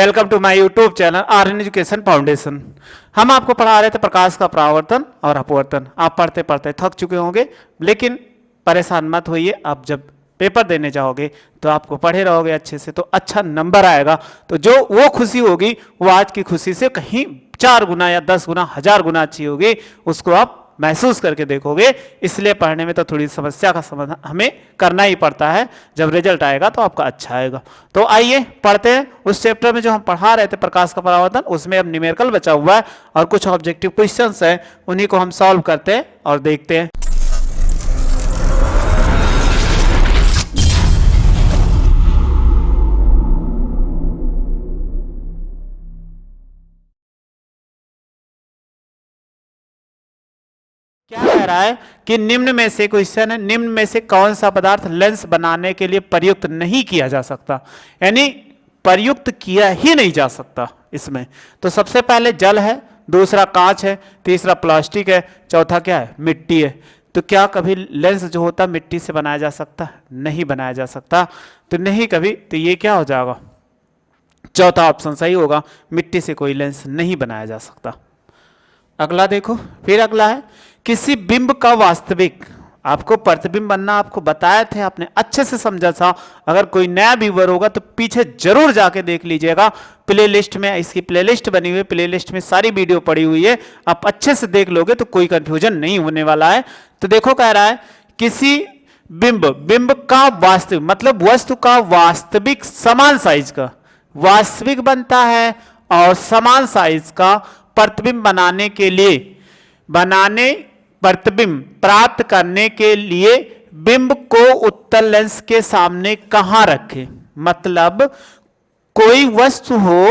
Welcome to my YouTube channel Aryan Education Foundation. हम आपको पढ़ा रहे थे प्रकाश का परावर्तन और अपवर्तन। आप पढ़ते पढ़ते थक चुके होंगे, लेकिन परेशान मत होइए। आप जब पेपर देने जाओगे तो आपको पढ़े रहोगे अच्छे से तो अच्छा नंबर आएगा। तो जो वो खुशी होगी वो आज की खुशी से कहीं 4 गुना या 10 गुना 1000 गुना अच्छी होगी। उसको आप महसूस करके देखोगे। इसलिए पढ़ने में तो थोड़ी समस्या का समाधान हमें करना ही पड़ता है। जब रिजल्ट आएगा तो आपका अच्छा आएगा। तो आइए पढ़ते हैं। उस चैप्टर में जो हम पढ़ा रहे थे प्रकाश का परावर्तन, उसमें अब न्यूमेरिकल बचा हुआ है और कुछ ऑब्जेक्टिव क्वेश्चंस हैं, उन्हीं को हम सॉल्व करते हैं और देखते हैं। क्या कह रहा है कि निम्न में से क्वेश्चन है, निम्न में से कौन सा पदार्थ लेंस बनाने के लिए प्रयुक्त नहीं किया जा सकता, यानी प्रयुक्त किया ही नहीं जा सकता इसमें। तो सबसे पहले जल है, दूसरा कांच है, तीसरा प्लास्टिक है, चौथा क्या है, मिट्टी है। तो क्या कभी लेंस जो होता मिट्टी से बनाया जा सकता? नहीं बनाया जा सकता। तो नहीं कभी, तो ये क्या हो जाएगा, चौथा ऑप्शन सही होगा। मिट्टी से कोई लेंस नहीं बनाया जा सकता। अगला देखो, फिर अगला है किसी बिंब का वास्तविक, आपको प्रतिबिंब बनना आपको बताए थे, आपने अच्छे से समझा था। अगर कोई नया व्यूअर होगा तो पीछे जरूर जाके देख लीजिएगा। प्लेलिस्ट में इसकी प्लेलिस्ट बनी हुई है, प्लेलिस्ट में सारी वीडियो पड़ी हुई है। आप अच्छे से देख लोगे तो कोई कंफ्यूजन नहीं होने वाला है। तो देखो कह रहा है किसी बिंब, बिंब का वास्तविक मतलब वस्तु का वास्तविक समान साइज का वास्तविक बनता है और समान साइज का प्रतिबिंब बनाने के लिए, प्रतिबिंब प्राप्त करने के लिए बिंब को उत्तल लेंस के सामने कहां रखें। मतलब कोई वस्तु हो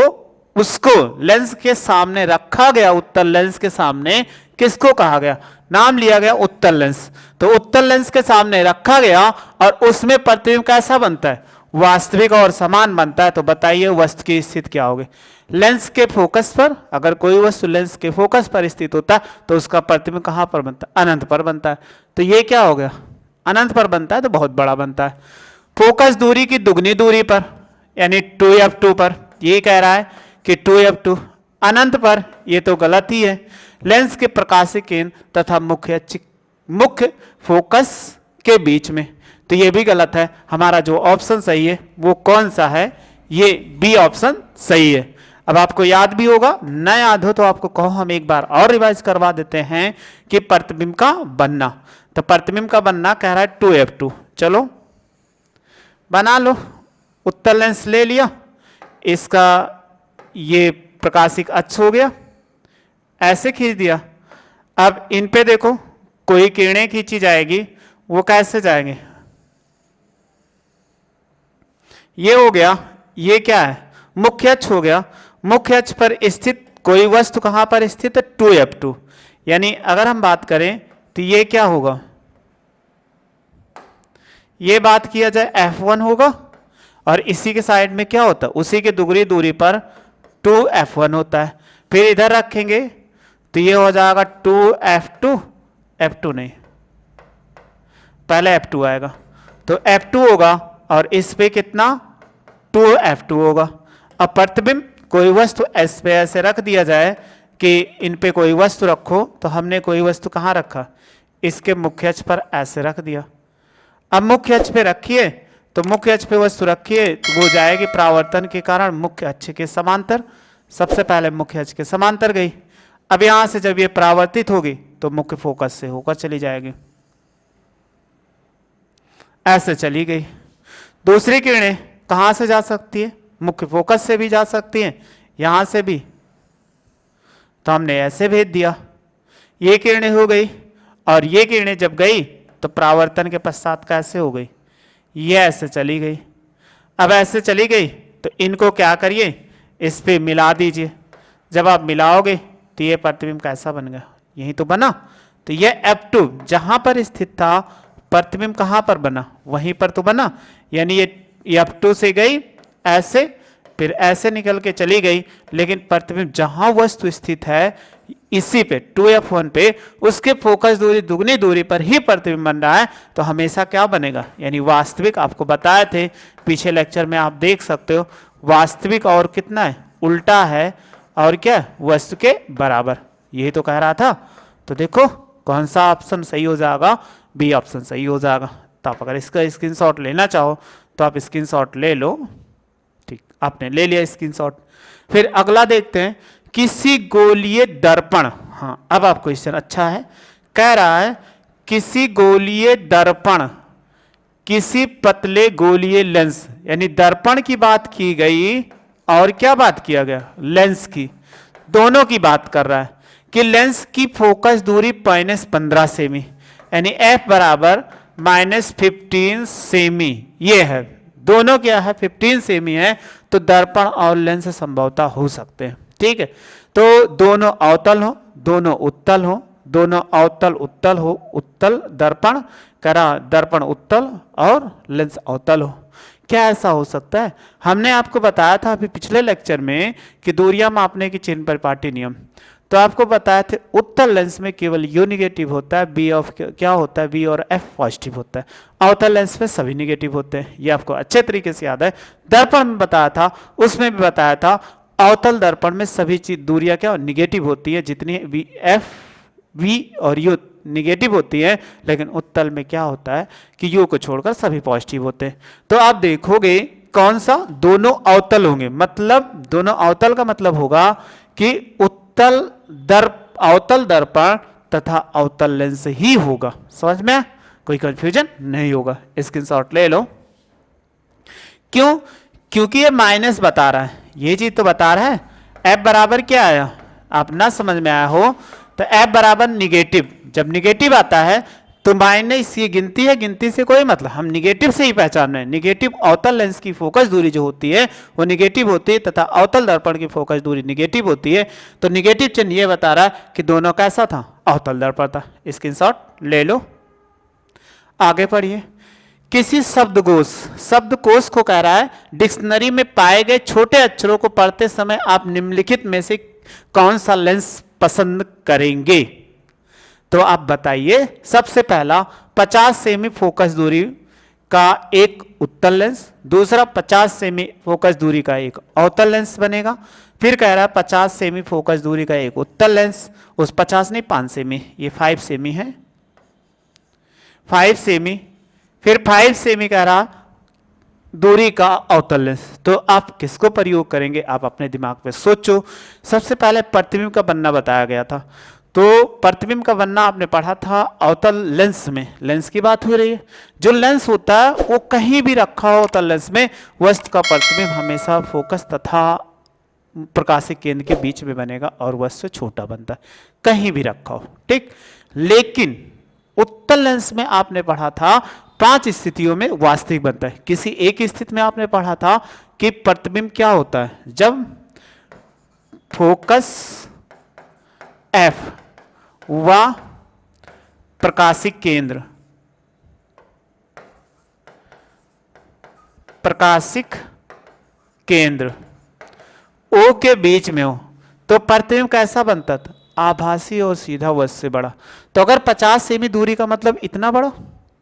उसको लेंस के सामने रखा गया, उत्तल लेंस के सामने, किसको कहा गया, नाम लिया गया उत्तल लेंस। तो उत्तल लेंस के सामने रखा गया और उसमें प्रतिबिंब कैसा बनता है, वास्तविक और समान बनता है। तो बताइए वस्तु की स्थिति क्या होगी, लेंस के फोकस पर। अगर कोई वस्तु लेंस के फोकस पर स्थित होता है तो उसका प्रतिबिंब कहां पर बनता है, अनंत पर बनता है। तो ये क्या हो गया, अनंत पर बनता है तो बहुत बड़ा बनता है। फोकस दूरी की दुगनी दूरी पर यानी 2f2 पर, ये कह रहा है कि 2f2 अनंत पर, ये तो गलत ही है। लेंस के प्रकाशीय केंद्र तथा मुख्य फोकस के बीच में, तो ये भी गलत है। हमारा जो ऑप्शन सही है वो कौन सा है, ये बी ऑप्शन सही है। अब आपको याद भी होगा, न याद हो तो आपको कहो हम एक बार और रिवाइज करवा देते हैं कि प्रतिबिंब का बनना। तो प्रतिबिंब का बनना कह रहा है 2f2। चलो बना लो। उत्तल लेंस ले लिया, इसका ये प्रकाशिक अक्ष हो गया, ऐसे खींच दिया। अब इन पे देखो कोई किरणें खींची जाएगी, वो कैसे जाएंगे, ये हो गया, ये क्या है, मुख्य अक्ष हो गया। मुख्य अक्ष पर स्थित कोई वस्तु कहां पर स्थित है, 2f2। यानी अगर हम बात करें तो ये क्या होगा, ये बात किया जाए f1 होगा और इसी के साइड में क्या होता है, उसी के दुगनी दूरी पर 2f1 होता है। फिर इधर रखेंगे तो ये हो जाएगा 2f2, f2 नहीं, पहले f2 आएगा तो f2 होगा और इस पे कितना 2f2 होगा। अब प्रतिबिंब कोई वस्तु एस पे ऐसे रख दिया जाए कि इन पे कोई वस्तु रखो, तो हमने कोई वस्तु कहाँ रखा, इसके मुख्य अक्ष पर ऐसे रख दिया। अब मुख्य अक्ष पे रखिए, तो मुख्य अक्ष पे वस्तु रखिए तो वो जाएगी परावर्तन के कारण मुख्य अक्ष के समांतर। सबसे पहले मुख्य अक्ष के समांतर गई। अब यहां से जब ये परावर्तित होगी तो मुख्य फोकस से होकर चली जाएगी, ऐसे चली गई। दूसरी किरणें कहां से जा सकती है, मुख्य फोकस से भी जा सकती हैं, यहां से भी। तो हमने ऐसे भेज दिया, ये किरणें हो गई। और ये किरणें जब गई तो परावर्तन के पश्चात कैसे हो गई, ये ऐसे चली गई। अब ऐसे चली गई तो इनको क्या करिए, इस पे मिला दीजिए। जब आप मिलाओगे तो ये प्रतिबिंब कैसा बन गया, यही तो बना। तो ये f2 जहां पर स्थित था, प्रतिबिंब कहां पर बना, वहीं पर तो बना। यानी ये f2 से गई ऐसे, फिर ऐसे निकल के चली गई, लेकिन प्रतिबिंब जहां वस्तु स्थित है इसी पे 2f1 पे उसके फोकस दूरी दुगनी दूरी पर ही प्रतिबिंब बन रहा है तो हमेशा क्या बनेगा, यानी वास्तविक। आपको बताए थे पीछे लेक्चर में, आप देख सकते हो वास्तविक और कितना है, उल्टा है, और क्या, वस्तु के बराबर। यही तो कह रहा था। तो देखो कौन सा ऑप्शन सही हो जाएगा, बी ऑप्शन सही हो जाएगा। तो आप अगर इसका स्क्रीनशॉट लेना चाहो तो आप स्क्रीनशॉट ले लो। ठीक, आपने ले लिया स्क्रीनशॉट। फिर अगला देखते हैं, किसी गोलीय दर्पण। हाँ, अब आपको क्वेश्चन अच्छा है, कह रहा है किसी गोलीय दर्पण, किसी पतले गोलीय लेंस, यानी दर्पण की बात की गई और क्या बात किया गया, लेंस की, दोनों की बात कर रहा है कि लेंस की फोकस दूरी -15 सेमी, यानी f बराबर -15 सेमी, ये है, दोनों क्या है 15 सेमी है, तो दर्पण और लेंस संभवतः हो सकते हैं। ठीक है, तो दोनों अवतल हो, दोनों उत्तल हो, दोनों अवतल उत्तल हो, उत्तल दर्पण करा, दर्पण उत्तल और लेंस अवतल हो। क्या ऐसा हो सकता है? हमने आपको बताया था अभी पिछले लेक्चर में कि दूरियां मापने की चिन्ह परिपाटी नियम, तो आपको बताया थे उत्तल लेंस में केवल U निगेटिव होता है, बी ऑफ क्या होता है, बी और F पॉजिटिव होता है, अवतल लेंस में सभी निगेटिव होते हैं। ये आपको अच्छे तरीके से याद है। दर्पण में बताया था, उसमें भी बताया था अवतल दर्पण में सभी चीज दूरियां क्या निगेटिव होती है, जितनी वी एफ वी और यू निगेटिव होती है, लेकिन उत्तल में क्या होता है कि यू को छोड़कर सभी पॉजिटिव होते हैं। तो आप देखोगे कौन सा, दोनों अवतल होंगे, मतलब दोनों अवतल का मतलब होगा कि अवतल दर्पण तथा अवतल लेंस ही होगा। समझ में, कोई कंफ्यूजन नहीं होगा। स्क्रीनशॉट ले लो। क्यों? क्योंकि ये माइनस बता रहा है, ये चीज तो बता रहा है। एफ बराबर क्या आया, आप ना समझ में आया हो तो एफ बराबर निगेटिव, जब निगेटिव आता है तो माइनस, ये गिनती है, गिनती से कोई मतलब, हम निगेटिव से ही पहचान रहे हैं। निगेटिव अवतल लेंस की फोकस दूरी जो होती है वो निगेटिव होती है तथा अवतल दर्पण की फोकस दूरी निगेटिव होती है। तो निगेटिव चिन्ह ये बता रहा है कि दोनों कैसा था, अवतल दर्पण था। स्क्रीनशॉट ले लो, आगे पढ़िए। किसी शब्दकोश को कह रहा है डिक्शनरी में पाए गए छोटे अक्षरों को पढ़ते समय आप निम्नलिखित में से कौन सा लेंस पसंद करेंगे? तो आप बताइए। सबसे पहला 50 सेमी फोकस दूरी का एक उत्तल लेंस, दूसरा 50 सेमी फोकस दूरी का एक अवतल लेंस बनेगा। फिर कह रहा है 50 सेमी फोकस दूरी का एक उत्तल लेंस, उस 50 नहीं 5 सेमी, ये 5 सेमी है, 5 सेमी। फिर 5 सेमी कह रहा दूरी का अवतल लेंस। तो आप किसको प्रयोग करेंगे, आप अपने दिमाग पे सोचो। सबसे पहले प्रतिबिंब का बनना बताया गया था, तो प्रतिबिंब का बनना आपने पढ़ा था अवतल लेंस में, लेंस की बात हो रही है। जो लेंस होता है वो कहीं भी रखा हो अवतल लेंस में, वस्तु का प्रतिबिंब हमेशा फोकस तथा प्रकाशिक केंद्र के बीच में बनेगा और वस्तु छोटा बनता है, कहीं भी रखा हो। ठीक, लेकिन उत्तल लेंस में आपने पढ़ा था 5 स्थितियों में वास्तविक बनता है। किसी एक स्थिति में आपने पढ़ा था कि प्रतिबिंब क्या होता है, जब फोकस F व प्रकाशिक केंद्र O के बीच में हो तो प्रतिबिंब कैसा बनता था, आभासी और सीधा वस्तु से बड़ा। तो अगर 50 सेमी दूरी का मतलब इतना बड़ा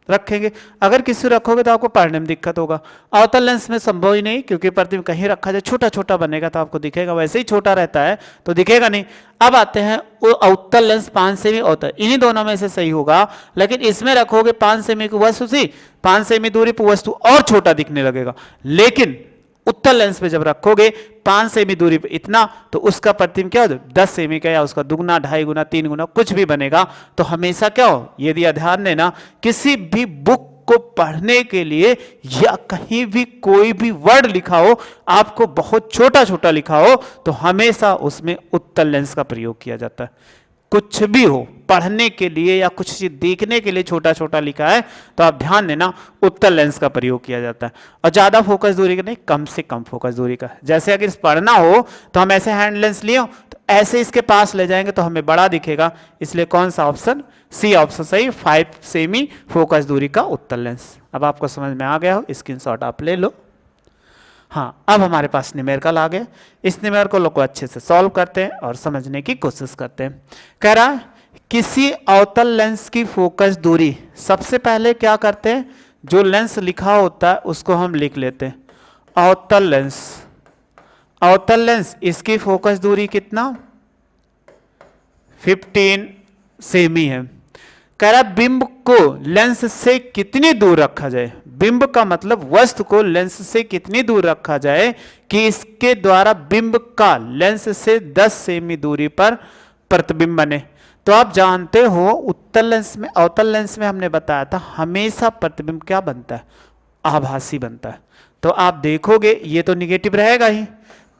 रखेंगे, अगर किसी रखोगे तो आपको पढ़ने में दिक्कत होगा। अवतल लेंस में संभव ही नहीं, क्योंकि प्रतिबिंब कहीं रखा जाए छोटा छोटा बनेगा तो आपको दिखेगा, वैसे ही छोटा रहता है तो दिखेगा नहीं। अब आते हैं वो अवतल लेंस 5 सेमी अवतल, इन्हीं दोनों में से सही होगा। लेकिन इसमें रखोगे 5 सेमी की वस्तु सी, 5 सेमी दूरी पर वस्तु और छोटा दिखने लगेगा। लेकिन उत्तल लेंस पे जब रखोगे 5 सेमी दूरी पे इतना, तो उसका प्रतिबिंब क्या हो, 10 सेमी का या उसका दुगना, 2.5 गुना, 3 गुना कुछ भी बनेगा। तो हमेशा क्या हो, यदि ध्यान देना, किसी भी बुक को पढ़ने के लिए या कहीं भी कोई भी वर्ड लिखा हो, आपको बहुत छोटा छोटा लिखा हो, तो हमेशा उसमें उत्तल लेंस का प्रयोग किया जाता है। कुछ भी हो पढ़ने के लिए या कुछ चीज देखने के लिए छोटा छोटा लिखा है तो आप ध्यान देना, उत्तल लेंस का प्रयोग किया जाता है। और ज्यादा फोकस दूरी का नहीं, कम से कम फोकस दूरी का। जैसे अगर पढ़ना हो तो हम ऐसे हैंड लेंस लिए तो ऐसे इसके पास ले जाएंगे तो हमें बड़ा दिखेगा, इसलिए कौन सा ऑप्शन, सी ऑप्शन सही, 5 सेमी फोकस दूरी का उत्तल लेंस। अब आपको समझ में आ गया हो, स्क्रीनशॉट आप ले लो। हाँ, अब हमारे पास न्यूमेरिकल आ गया। इस न्यूमेरिकल को अच्छे से सॉल्व करते हैं और समझने की कोशिश करते हैं। कह रहा है किसी अवतल लेंस की फोकस दूरी, सबसे पहले क्या करते हैं, जो लेंस लिखा होता है उसको हम लिख लेते हैं, अवतल लेंस। अवतल लेंस, इसकी फोकस दूरी कितना, 15 सेमी है। कह रहा बिंब को लेंस से कितनी दूर रखा जाए, बिंब का मतलब वस्तु को लेंस से कितनी दूर रखा जाए कि इसके द्वारा बिंब का लेंस से 10 सेमी दूरी पर प्रतिबिंब बने। तो आप जानते हो उत्तल लेंस में, अवतल लेंस में हमने बताया था हमेशा प्रतिबिंब क्या बनता है, आभासी बनता है। तो आप देखोगे ये तो निगेटिव रहेगा ही,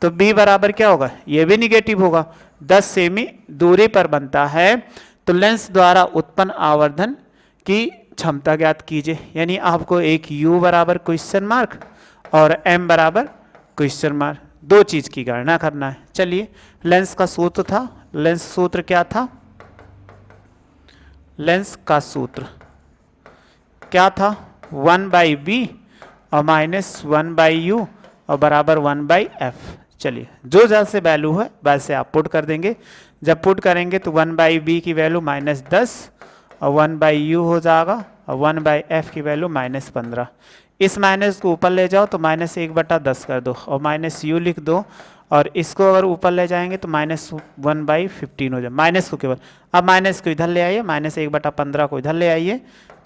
तो b बराबर क्या होगा, ये भी निगेटिव होगा, 10 सेमी दूरी पर बनता है। तो लेंस द्वारा उत्पन्न आवर्धन की क्षमता ज्ञात कीजिए, यानी आपको एक u बराबर क्वेश्चन मार्क और m बराबर क्वेश्चन मार्क, दो चीज की गणना करना है। चलिए, लेंस का सूत्र था, लेंस सूत्र क्या था, लेंस का सूत्र क्या था, 1/b और -1/u और बराबर 1/f। चलिए, जो जैसे वैल्यू है वैसे आप पुट कर देंगे। जब पुट करेंगे तो 1/b की वैल्यू -10 और 1/u हो जाएगा और 1/f की वैल्यू -15। इस माइनस को ऊपर ले जाओ तो -1/10 कर दो और -u लिख दो, और इसको अगर ऊपर ले जाएंगे तो -1/15 हो जाए, माइनस को केवल, अब माइनस को इधर ले आइए, -1/15 को इधर ले आइए,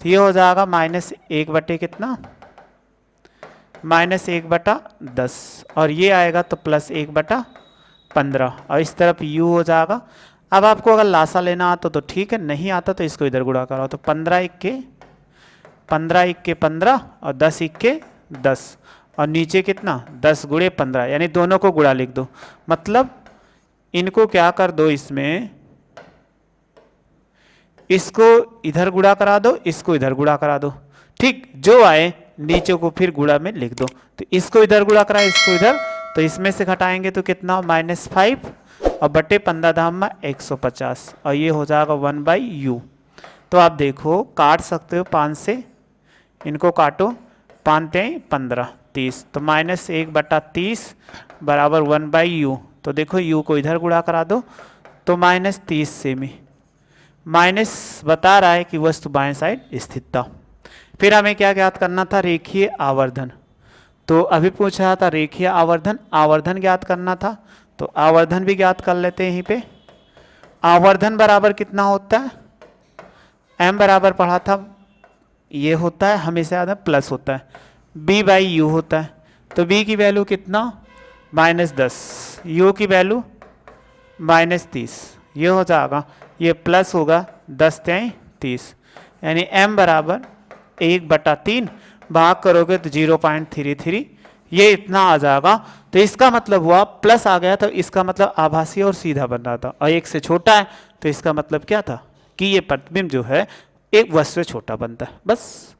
तो ये हो जाएगा -1 कितना, -1/10 और ये आएगा तो +1/15 और इस तरफ u हो जाएगा। अब आपको अगर लासा लेना आता तो ठीक है, नहीं आता तो इसको इधर गुणा करो, तो 15 1 के 15 और 10 1 के 10 और नीचे कितना 10 गुणे 15, यानी दोनों को गुणा लिख दो, मतलब इनको क्या कर दो, इसमें इसको इधर गुणा करा दो, इसको इधर गुणा करा दो, ठीक, जो आए नीचे को फिर गुणा में लिख दो। तो इसको इधर गुणा करा, इसको इधर, तो इसमें से घटाएंगे तो कितना -5 और बटे 15 धाम में 150 और ये हो जाएगा 1/u। तो आप देखो काट सकते हो 5 से, इनको काटो, 5 15 30, तो -1/30 बराबर 1/u। तो देखो u को इधर गुणा करा दो तो -30 सेमी, माइनस बता रहा है कि वस्तु बाएं साइड स्थित था। फिर हमें क्या ज्ञात करना था, रेखीय आवर्धन। तो अभी पूछ रहा था रेखीय आवर्धन, आवर्धन ज्ञात करना था, तो आवर्धन भी ज्ञात कर लेते हैं। यहीं पे आवर्धन बराबर कितना होता है, m बराबर पढ़ा था, ये होता है हमेशा याद है प्लस होता है, b/u होता है। तो b की वैल्यू कितना -10, u की वैल्यू -30, ये हो जाएगा, ये प्लस होगा 10 × 30, यानी m बराबर 1/3, भाग करोगे तो 0.33, ये इतना आ जाएगा। तो इसका मतलब हुआ प्लस आ गया, तो इसका मतलब आभासी और सीधा बन रहा था, और 1 से छोटा है तो इसका मतलब क्या था कि ये प्रतिबिंब जो है एक वस्तु से छोटा बनता है। बस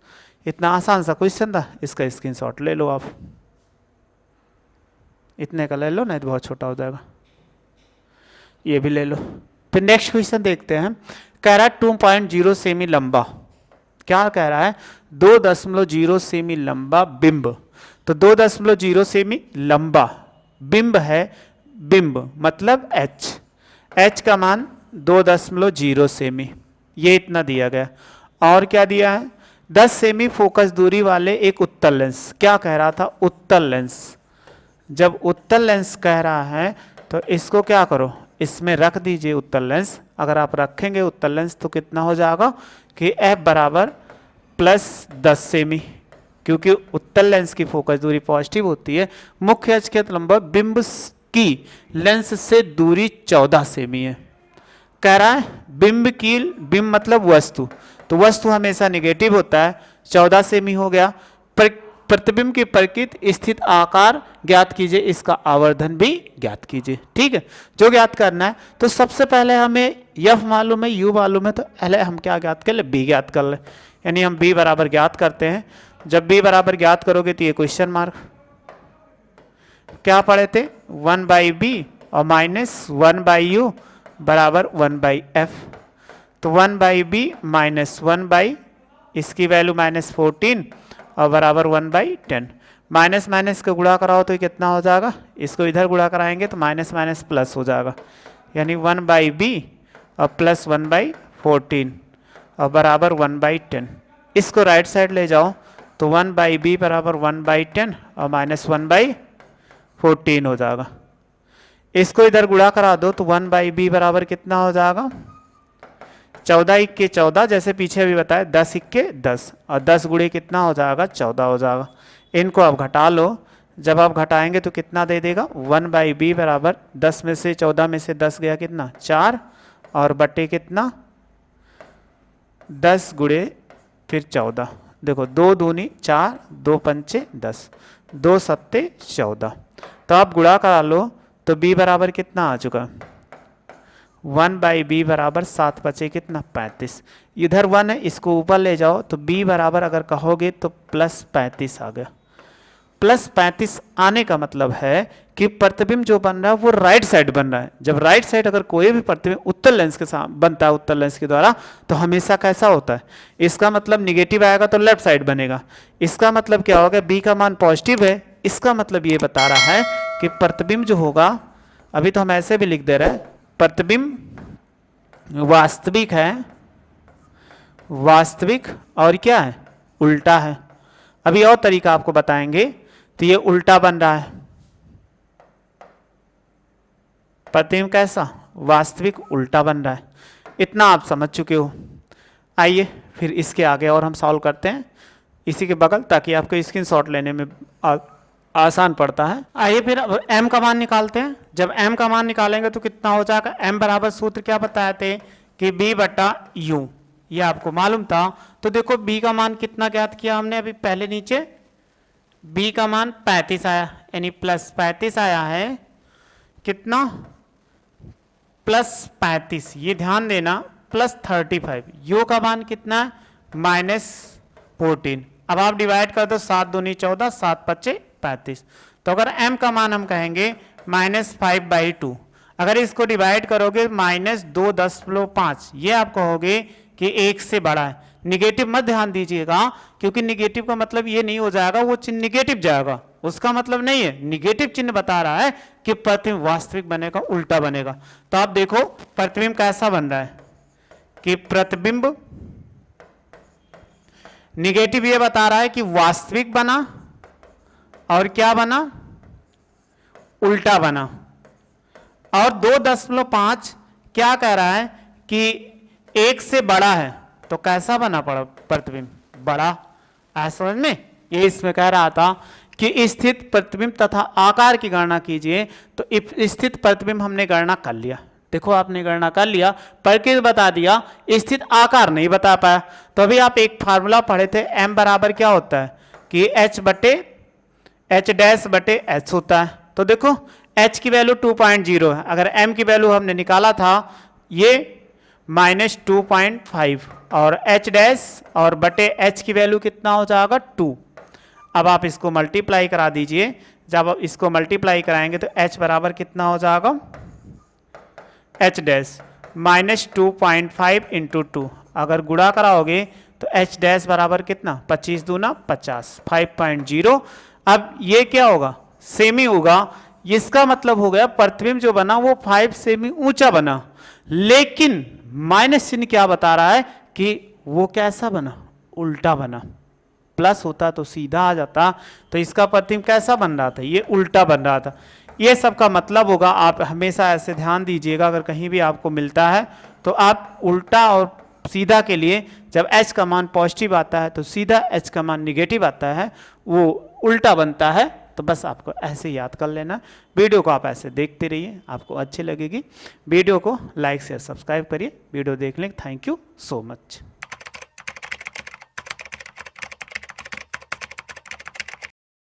इतना आसान सा क्वेश्चन था, इसका स्क्रीनशॉट ले लो आप, इतने का ले लो, नहीं तो बहुत छोटा हो जाएगा, ये भी ले लो। फिर नेक्स्ट क्वेश्चन देखते हैं। कह रहा है 2.0 सेमी लंबा, क्या कह रहा है, 2.0 सेमी लंबा बिंब। तो 2.0 सेमी लंबा बिंब है, बिंब मतलब h, h का मान 2.0 सेमी, ये इतना दिया गया। और क्या दिया है, 10 सेमी फोकस दूरी वाले एक उत्तल लेंस, क्या कह रहा था, उत्तल लेंस। जब उत्तल लेंस कह रहा है तो इसको क्या करो, इसमें रख दीजिए उत्तल लेंस। अगर आप रखेंगे उत्तल लेंस तो कितना हो जाएगा कि f बराबर +10 सेमी, क्योंकि उत्तल लेंस की फोकस दूरी पॉजिटिव होती है। मुख्य अक्ष के लंबा बिंब की लेंस से दूरी 14 सेमी है। कह रहा है बिंब की, बिंब मतलब वस्तु, तो वस्तु हमेशा निगेटिव होता है, 14 सेमी हो गया। प्रतिबिंब की प्रकृति स्थित आकार ज्ञात कीजिए, इसका आवर्धन भी ज्ञात कीजिए। ठीक है, जो ज्ञात करना है तो सबसे पहले हमें f मालूम है, u मालूम है, तो पहले हम क्या ज्ञात कर ले, b ज्ञात कर ले, यानी हम b बराबर ज्ञात करते हैं। जब b बराबर ज्ञात करोगे तो ये क्वेश्चन मार्क, क्या पढ़े थे, 1/b और -1/u बराबर 1/f। तो 1/b -1/, इसकी वैल्यू -14 और बराबर 1/10। माइनस माइनस का गुणा कराओ तो ये कितना हो जाएगा, इसको इधर गुणा कराएंगे तो माइनस माइनस प्लस हो जाएगा, यानी 1/b और प्लस 1/14 और बराबर 1/10। इसको राइट साइड ले जाओ तो 1/b बराबर 1/10 और माइनस 1/14 हो जाएगा। इसको इधर गुणा करा दो तो 1/b बराबर कितना हो जाएगा, 14 इक्के 14, जैसे पीछे अभी बताया 10 इक्के 10 और 10 गुणे कितना हो जाएगा, 14 हो जाएगा। इनको आप घटा लो, जब आप घटाएंगे तो कितना दे देगा, 1/b बराबर 10 में से 14 में से 10 गया कितना 4 और बटे कितना 10 गुणे फिर 14, देखो 2 दूनी 4, 2 पंचे 10, 2 सत्ते 14। तो आप गुणा करा लो तो b बराबर कितना आ चुका, 1/b बराबर 7 बचे कितना 35। इधर 1 है, इसको ऊपर ले जाओ तो b बराबर अगर कहोगे तो प्लस 35 आ गया। प्लस 35 आने का मतलब है कि प्रतिबिंब जो बन रहा है वो राइट साइड बन रहा है। जब राइट साइड अगर कोई भी प्रतिबिंब उत्तल लेंस के साथ बनता है, उत्तल लेंस के द्वारा, तो हमेशा कैसा होता है, इसका मतलब निगेटिव आएगा तो लेफ्ट साइड बनेगा। इसका मतलब क्या होगा, b का मान पॉजिटिव है, इसका मतलब ये बता रहा है कि प्रतिबिंब जो होगा, अभी तो हम ऐसे भी लिख दे रहे हैं, प्रतिबिंब वास्तविक है, वास्तविक और क्या है, उल्टा है। अभी और तरीका आपको बताएंगे, तो ये उल्टा बन रहा है, प्रतिबिंब कैसा, वास्तविक उल्टा बन रहा है। इतना आप समझ चुके हो। आइए फिर इसके आगे और हम सॉल्व करते हैं इसी के बगल, ताकि आपको स्क्रीनशॉट लेने में आसान पड़ता है। आइए फिर अब m का मान निकालते हैं। जब m का मान निकालेंगे तो कितना हो जाएगा, m बराबर सूत्र क्या बताए थे कि b/u, ये आपको मालूम था। तो देखो b का मान कितना ज्ञात किया हमने अभी पहले नीचे, b का मान 35 आया, यानी प्लस 35 आया है, कितना प्लस 35, ये ध्यान देना, प्लस 35। u का मान कितना है, -14। अब आप डिवाइड कर दो, 7 दूनी 14, 7 पच्चे 35। तो अगर m का मान हम कहेंगे -5/2, अगर इसको डिवाइड करोगे -2.5, ये आप कहोगे कि 1 से बड़ा है। निगेटिव मत ध्यान दीजिएगा, क्योंकि निगेटिव का मतलब ये नहीं हो जाएगा वो चिन्ह निगेटिव जाएगा, उसका मतलब नहीं है। निगेटिव चिन्ह बता रहा है कि प्रतिबिंब वास्तविक बनेगा, उल्टा बनेगा। तो आप देखो प्रतिबिंब कैसा बन रहा है कि प्रतिबिंब निगेटिव ये बता रहा है कि वास्तविक बना और क्या बना, उल्टा बना। और 2.5 क्या कह रहा है कि 1 से बड़ा है, तो कैसा बना पड़ा प्रतिबिंब, बड़ा। समझ में, ये इसमें कह रहा था कि स्थित प्रतिबिंब तथा आकार की गणना कीजिए। तो स्थित प्रतिबिंब हमने गणना कर लिया, देखो आपने गणना कर लिया, पर बता दिया, स्थित आकार नहीं बता पाया। तो अभी आप एक फार्मूला पढ़े थे, m बराबर क्या होता है कि h/h होता है। तो देखो h की वैल्यू 2.0 है, अगर m की वैल्यू हमने निकाला था ये -2.5 और h' और बटे h की वैल्यू कितना हो जाएगा 2। अब आप इसको मल्टीप्लाई करा दीजिए, जब आप इसको मल्टीप्लाई कराएंगे तो h बराबर कितना हो जाएगा, h' -2.5 × 2। अगर गुणा कराओगे तो h' बराबर कितना, 25 दूना 50, 5.0। अब ये क्या होगा, सेमी होगा। इसका मतलब हो गया प्रतिबिंब जो बना वो 5 सेमी ऊंचा बना, लेकिन माइनस चिन्ह क्या बता रहा है कि वो कैसा बना, उल्टा बना। प्लस होता तो सीधा आ जाता, तो इसका प्रतिबिंब कैसा बन रहा था, ये उल्टा बन रहा था। ये सब का मतलब होगा, आप हमेशा ऐसे ध्यान दीजिएगा, अगर कहीं भी आपको मिलता है तो आप उल्टा और सीधा के लिए, जब h का मान पॉजिटिव आता है तो सीधा, h का मान निगेटिव आता है वो उल्टा बनता है। तो बस आपको ऐसे याद कर लेना। वीडियो को आप ऐसे देखते रहिए, आपको अच्छी लगेगी। वीडियो को लाइक शेयर सब्सक्राइब करिए। वीडियो देखने के थैंक यू सो मच।